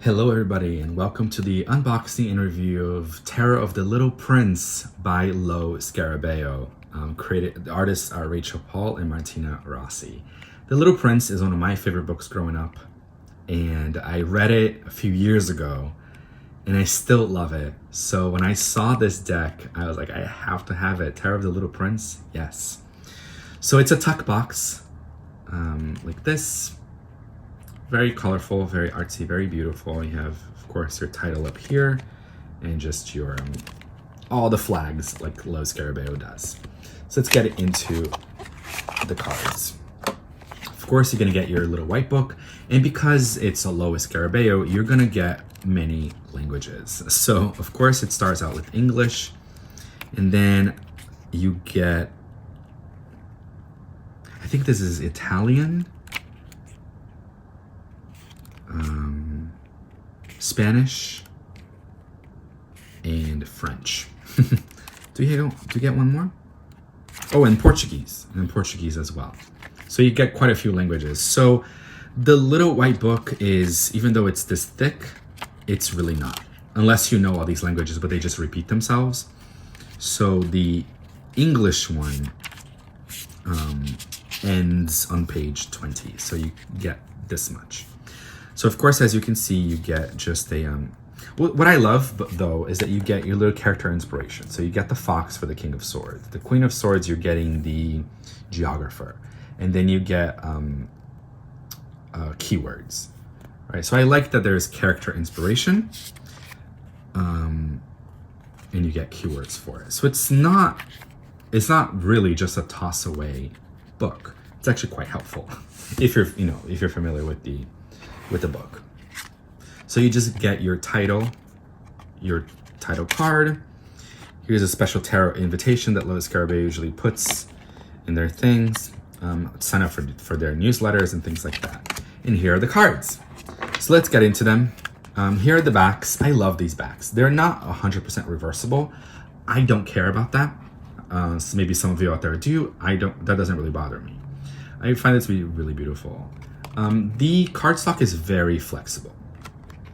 Hello everybody and welcome to the unboxing interview of Tarot of the Little Prince by Lo Scarabeo. The artists are Rachel Paul and Martina Rossi. The Little Prince is one of my favorite books growing up, and I read it a few years ago and I still love it. So when I saw this deck, I was like, I have to have it. Tarot of the Little Prince, yes. So it's a tuck box like this. Very colorful, very artsy, very beautiful. You have, of course, your title up here and just your all the flags like Lo Scarabeo does. So let's get into the cards. Of course, you're gonna get your little white book, and because it's a Lo Scarabeo, you're gonna get many languages. So, of course, it starts out with English, and then you get, I think this is Italian, Spanish, and French. Do you get one more? Oh, and Portuguese as well. So you get quite a few languages. So the little white book is, even though it's this thick, it's really not, unless you know all these languages, but they just repeat themselves. So the English one ends on page 20. So you get this much. So of course, as you can see, you get just a, what I love though, is that you get your little character inspiration. So you get the fox for the King of Swords. The Queen of Swords, you're getting the geographer. And then you get keywords, right? So I like that there's character inspiration, and you get keywords for it. So it's not really just a toss away book. It's actually quite helpful if you're familiar with the book. So you just get your title card. Here's a special tarot invitation that Lo Scarabeo usually puts in their things. Sign up for their newsletters and things like that. And here are the cards. So let's get into them. Here are the backs. I love these backs. They're not 100% reversible. I don't care about that. So maybe some of you out there do. That doesn't really bother me. I find it to be really beautiful. The cardstock is very flexible.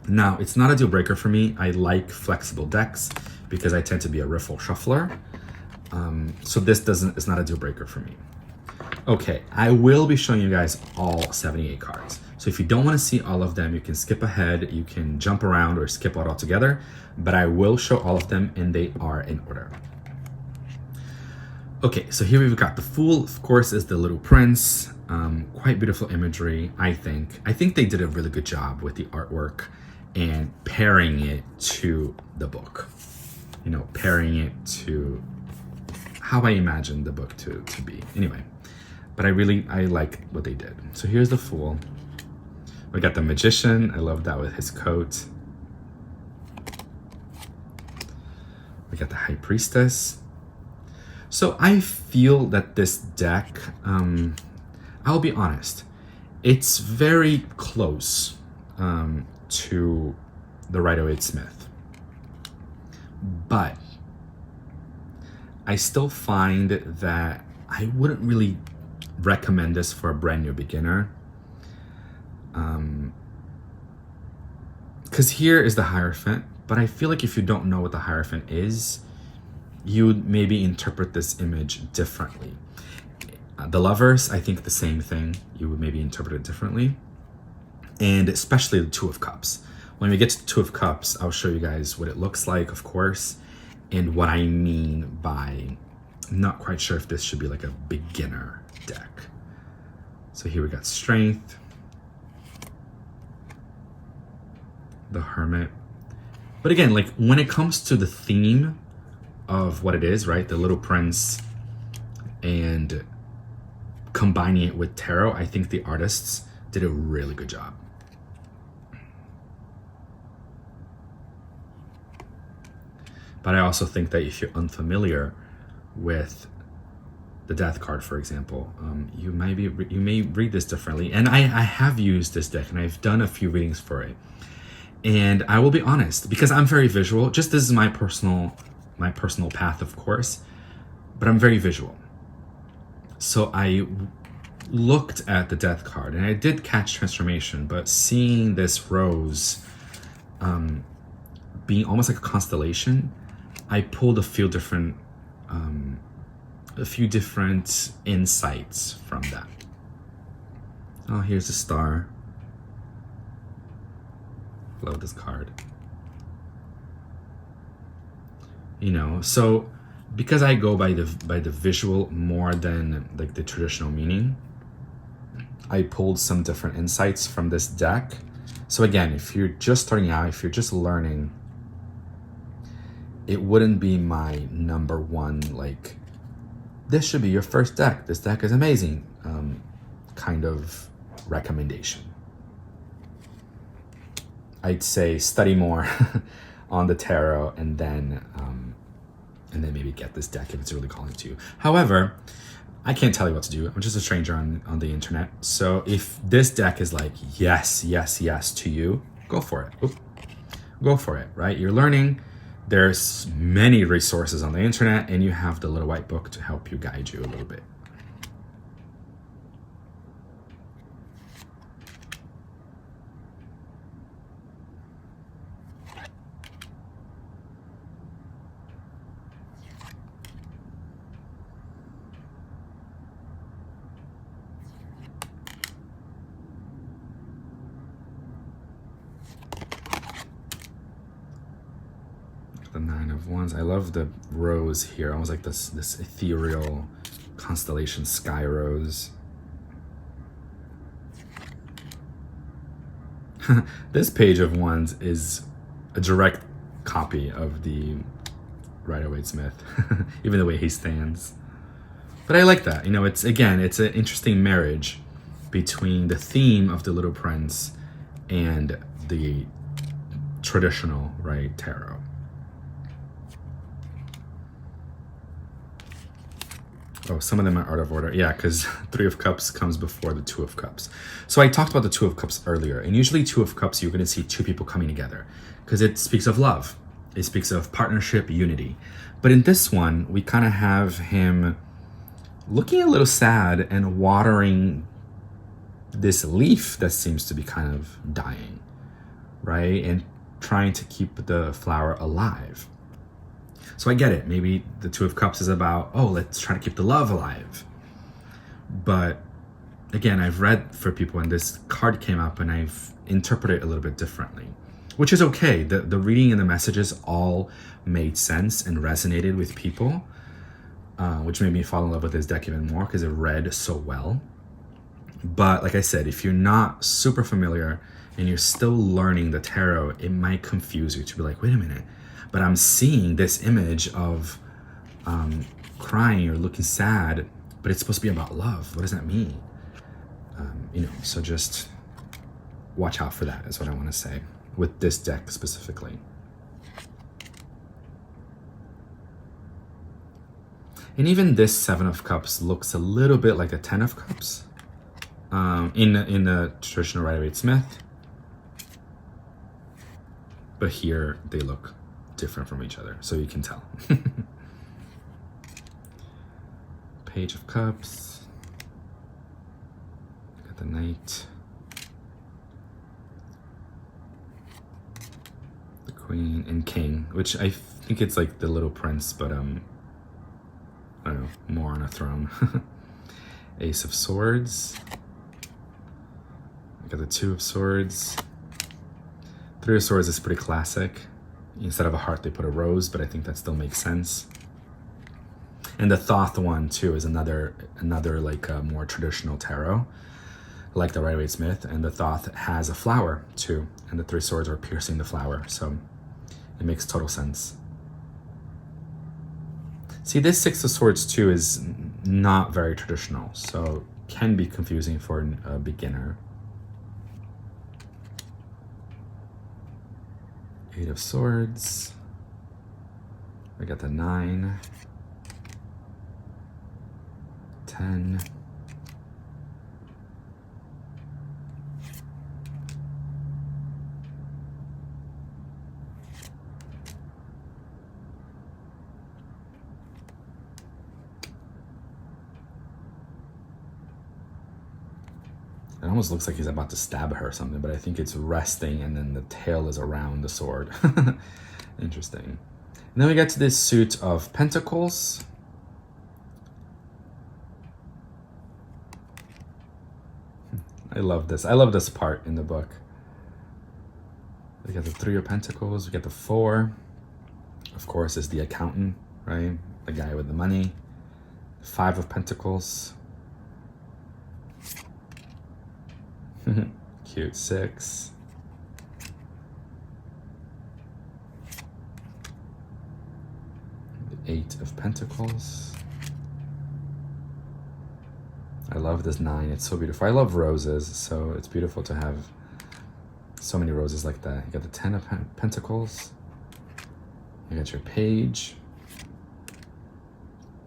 Now, it's not a deal breaker for me. I like flexible decks because I tend to be a riffle shuffler. So it's not a deal breaker for me. Okay, I will be showing you guys all 78 cards. So if you don't want to see all of them, you can skip ahead, you can jump around or skip out altogether, but I will show all of them and they are in order. Okay, so here we've got the Fool, of course, is the Little Prince. Quite beautiful imagery, I think. I think they did a really good job with the artwork and pairing it to the book. You know, pairing it to how I imagined the book to be. Anyway, but I like what they did. So here's the Fool. We got the Magician. I love that with his coat. We got the High Priestess. So I feel that this deck, I'll be honest, it's very close to the Rider-Waite-Smith, but I still find that I wouldn't really recommend this for a brand new beginner, because here is the Hierophant, but I feel like if you don't know what the Hierophant is, you would maybe interpret this image differently. The Lovers, I think the same thing. You would maybe interpret it differently. And especially the Two of Cups. When we get to the Two of Cups, I'll show you guys what it looks like, of course, and what I mean by, I'm not quite sure if this should be like a beginner deck. So here we got Strength, the Hermit. But again, like when it comes to the theme of what it is, right? The Little Prince, and combining it with tarot, I think the artists did a really good job. But I also think that if you're unfamiliar with the Death card, for example, you may read this differently. And I have used this deck and I've done a few readings for it. And I will be honest, because I'm very visual, just this is my personal path, of course, but I'm very visual. So I looked at the Death card and I did catch transformation, but seeing this rose being almost like a constellation, I pulled a few different insights from that. Oh, here's a star. Love this card. You know, so because I go by the visual more than like the traditional meaning, I pulled some different insights from this deck. So again, if you're just starting out, if you're just learning, it wouldn't be my number one, like, this should be your first deck, this deck is amazing, kind of recommendation. I'd say study more on the tarot and then maybe get this deck if it's really calling to you. However, I can't tell you what to do. I'm just a stranger on the internet. So if this deck is like, yes, yes, yes to you, go for it. Oop. Go for it, right? You're learning. There's many resources on the internet, and you have the little white book to help you guide you a little bit. The Nine of Wands. I love the rose here, almost like this ethereal constellation sky rose. This Page of Wands is a direct copy of the Rider-Waite-Smith, even the way he stands. But I like that. You know, it's an interesting marriage between the theme of the Little Prince and the traditional, right, tarot. Oh, some of them are out of order. Yeah, because Three of Cups comes before the Two of Cups. So I talked about the Two of Cups earlier. And usually Two of Cups, you're going to see two people coming together because it speaks of love. It speaks of partnership, unity. But in this one, we kind of have him looking a little sad and watering this leaf that seems to be kind of dying, right? And trying to keep the flower alive. So I get it. Maybe the Two of Cups is about, oh, let's try to keep the love alive. But again, I've read for people and this card came up and I've interpreted it a little bit differently, which is okay. The reading and the messages all made sense and resonated with people, which made me fall in love with this deck even more because it read so well. But like I said, if you're not super familiar and you're still learning the tarot, it might confuse you to be like, wait a minute, but I'm seeing this image of crying or looking sad, but it's supposed to be about love. What does that mean? You know, so just watch out for that is what I want to say with this deck specifically. And even this Seven of Cups looks a little bit like a Ten of Cups in the traditional Rider-Waite-Smith. But here they look different from each other, so you can tell. Page of Cups. Got the Knight. The Queen and King, which I think it's like the Little Prince, but I don't know, more on a throne. Ace of Swords. I got the Two of Swords. Three of Swords is pretty classic. Instead of a heart, they put a rose, but I think that still makes sense. And the Thoth one too is another like a more traditional tarot, like the Rider-Waite-Smith. And the Thoth has a flower too, and the Three Swords are piercing the flower, so it makes total sense. See, this Six of Swords too is not very traditional, so can be confusing for a beginner. Eight of Swords. We got the 9. 10. It almost looks like he's about to stab her or something, but I think it's resting and then the tail is around the sword. Interesting. And then we get to this suit of Pentacles. I love this. I love this part in the book. We got the 3 of Pentacles. We get the 4. Of course, is the accountant, right? The guy with the money. 5 of Pentacles. Cute. 6. The 8 of Pentacles. I love this 9. It's so beautiful. I love roses, so it's beautiful to have so many roses like that. You got the 10 of Pentacles. You got your Page.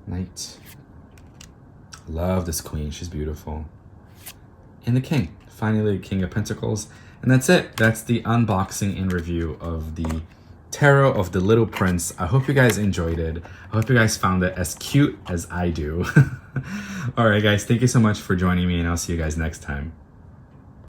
Knight. Love this Queen. She's beautiful. And the King. Finally, King of Pentacles. And that's it. That's the unboxing and review of the Tarot of the Little Prince. I hope you guys enjoyed it. I hope you guys found it as cute as I do. All right, guys. Thank you so much for joining me, and I'll see you guys next time.